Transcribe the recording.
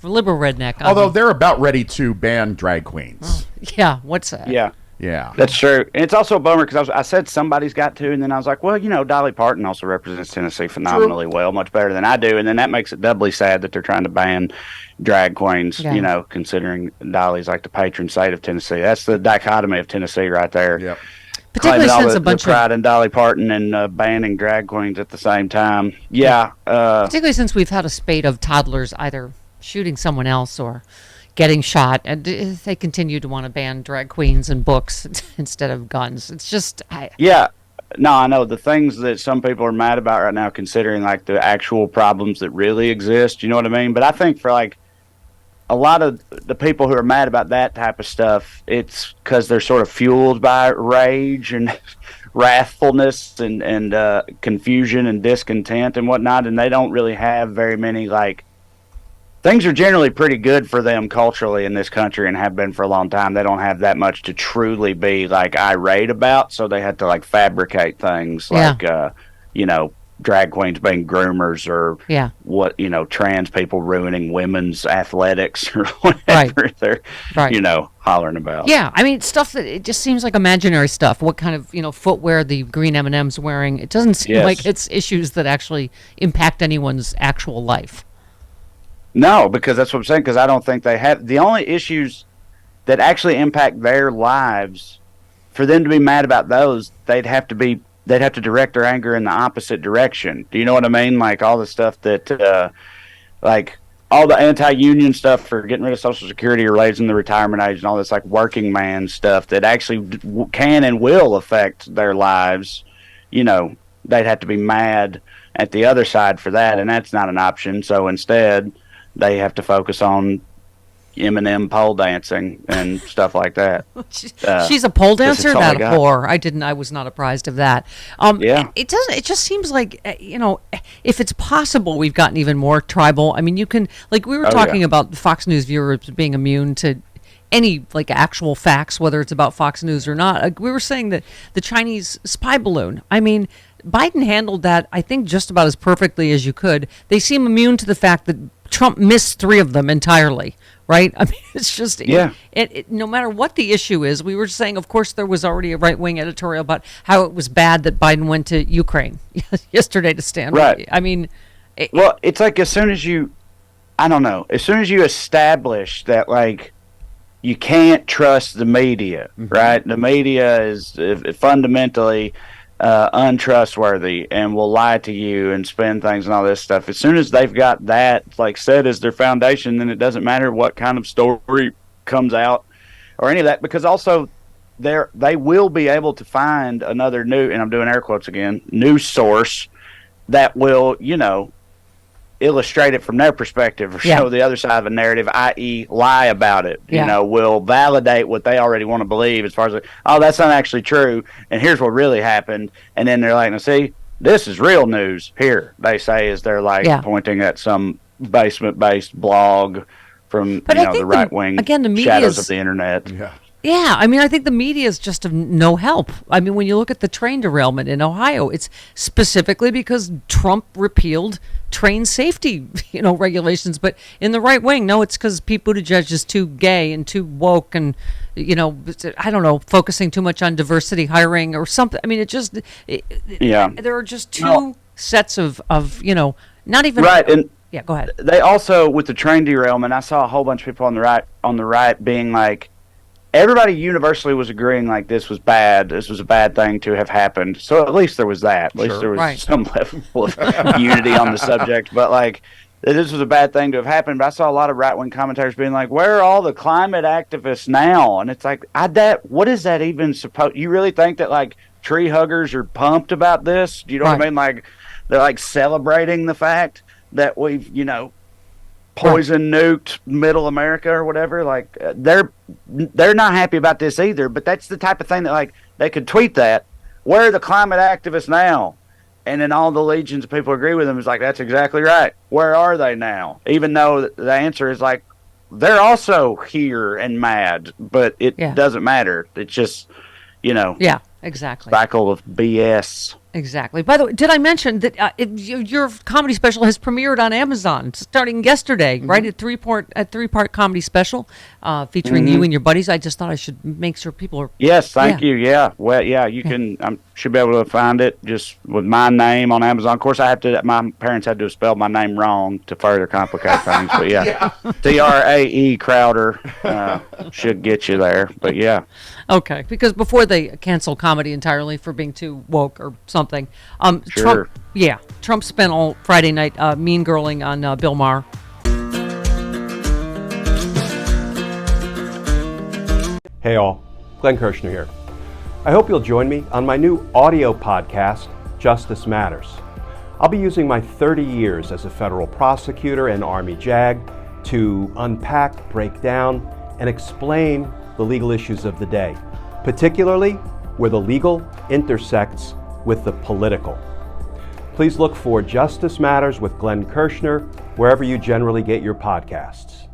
liberal redneck. Although they're about ready to ban drag queens. Yeah, what's that? Yeah, that's true. And it's also a bummer because I said somebody's got to, and then I was like, well, Dolly Parton also represents Tennessee phenomenally well, much better than I do, and then that makes it doubly sad that they're trying to ban drag queens, considering Dolly's like the patron saint of Tennessee. That's the dichotomy of Tennessee right there. Yep. Particularly since the pride in Dolly Parton and banning drag queens at the same time. Yeah. Particularly since we've had a spate of toddlers either shooting someone else or getting shot, and they continue to want to ban drag queens and books instead of guns. It's just... Yeah. No, I know. The things that some people are mad about right now, considering like the actual problems that really exist, you know what I mean? But I think for like a lot of the people who are mad about that type of stuff, it's because they're sort of fueled by rage and wrathfulness and confusion and discontent and whatnot, and they don't really have very many like... Things are generally pretty good for them culturally in this country and have been for a long time. They don't have that much to truly be like irate about, so they have to like fabricate things like drag queens being groomers or trans people ruining women's athletics or whatever they're hollering about. Yeah, I mean stuff that it just seems like imaginary stuff. What kind of footwear the green M&M's wearing? It doesn't seem like it's issues that actually impact anyone's actual life. No, because that's what I'm saying, because I don't think they have... The only issues that actually impact their lives, for them to be mad about those, they'd have to direct their anger in the opposite direction. Do you know what I mean? Like all the stuff that, like all the anti-union stuff for getting rid of Social Security or raising the retirement age and all this like working man stuff that actually can and will affect their lives, they'd have to be mad at the other side for that, and that's not an option. So instead... They have to focus on Eminem pole dancing and stuff like that. She's a pole dancer? That whore. I was not apprised of that. It just seems like, if it's possible, we've gotten even more tribal. I mean, you can, like we were talking about Fox News viewers being immune to any like actual facts, whether it's about Fox News or not. Like, we were saying that the Chinese spy balloon, I mean, Biden handled that, I think, just about as perfectly as you could. They seem immune to the fact that Trump missed 3 of them entirely, right? I mean, it's just, no matter what the issue is, we were saying, of course, there was already a right-wing editorial about how it was bad that Biden went to Ukraine yesterday to stand. Right. I mean... it's like as soon as you establish that, like, you can't trust the media, right? The media is fundamentally... untrustworthy and will lie to you and spin things and all this stuff. As soon as they've got that like set as their foundation, then it doesn't matter what kind of story comes out or any of that, because also they will be able to find another new, and I'm doing air quotes again, news source that will, illustrate it from their perspective or show the other side of a narrative, i.e. lie about it, will validate what they already want to believe as far as, like, oh, that's not actually true, and here's what really happened. And then they're like, now see, this is real news here, they say, as they're like pointing at some basement-based blog from the right-wing shadows of the internet. Yeah, I mean, I think the media is just of no help. I mean, when you look at the train derailment in Ohio, it's specifically because Trump repealed train safety, regulations. But in the right wing, no, it's because Pete Buttigieg is too gay and too woke and, I don't know, focusing too much on diversity hiring or something. I mean, there are just two sets of not even... Right, and... Yeah, go ahead. They also, with the train derailment, I saw a whole bunch of people on the right being like, everybody universally was agreeing like this was bad. This was a bad thing to have happened. So at least there was that. At least there was some level of unity on the subject. But like, this was a bad thing to have happened. But I saw a lot of right-wing commentators being like, where are all the climate activists now? And it's like, what is that even supposed? You really think that like tree huggers are pumped about this? Do you know what I mean? Like, they're like celebrating the fact that we've, poison nuked middle America or whatever. Like, they're not happy about this either, but that's the type of thing that, like, they could tweet that, where are the climate activists now? And then all the legions of people agree with them. Is like, that's exactly right. Where are they now? Even though the answer is like, they're also here and mad, but it doesn't matter. It's just, Yeah, exactly. Cycle of BS. Exactly. By the way, did I mention that your comedy special has premiered on Amazon starting yesterday, right? At three-part comedy special featuring you and your buddies. I just thought I should make sure people are. Yes, thank you. Yeah, well, yeah, you can. Should be able to find it just with my name on Amazon. Of course, I have to. My parents had to spell my name wrong to further complicate things. But yeah, Trae Crowder should get you there. But yeah. Okay, because before they cancel comedy entirely for being too woke or something, Sure. Trump spent all Friday night mean girling on Bill Maher. Hey all, Glenn Kirshner here. I hope you'll join me on my new audio podcast, Justice Matters. I'll be using my 30 years as a federal prosecutor and Army JAG to unpack, break down, and explain the legal issues of the day, particularly where the legal intersects with the political. Please look for Justice Matters with Glenn Kirshner wherever you generally get your podcasts.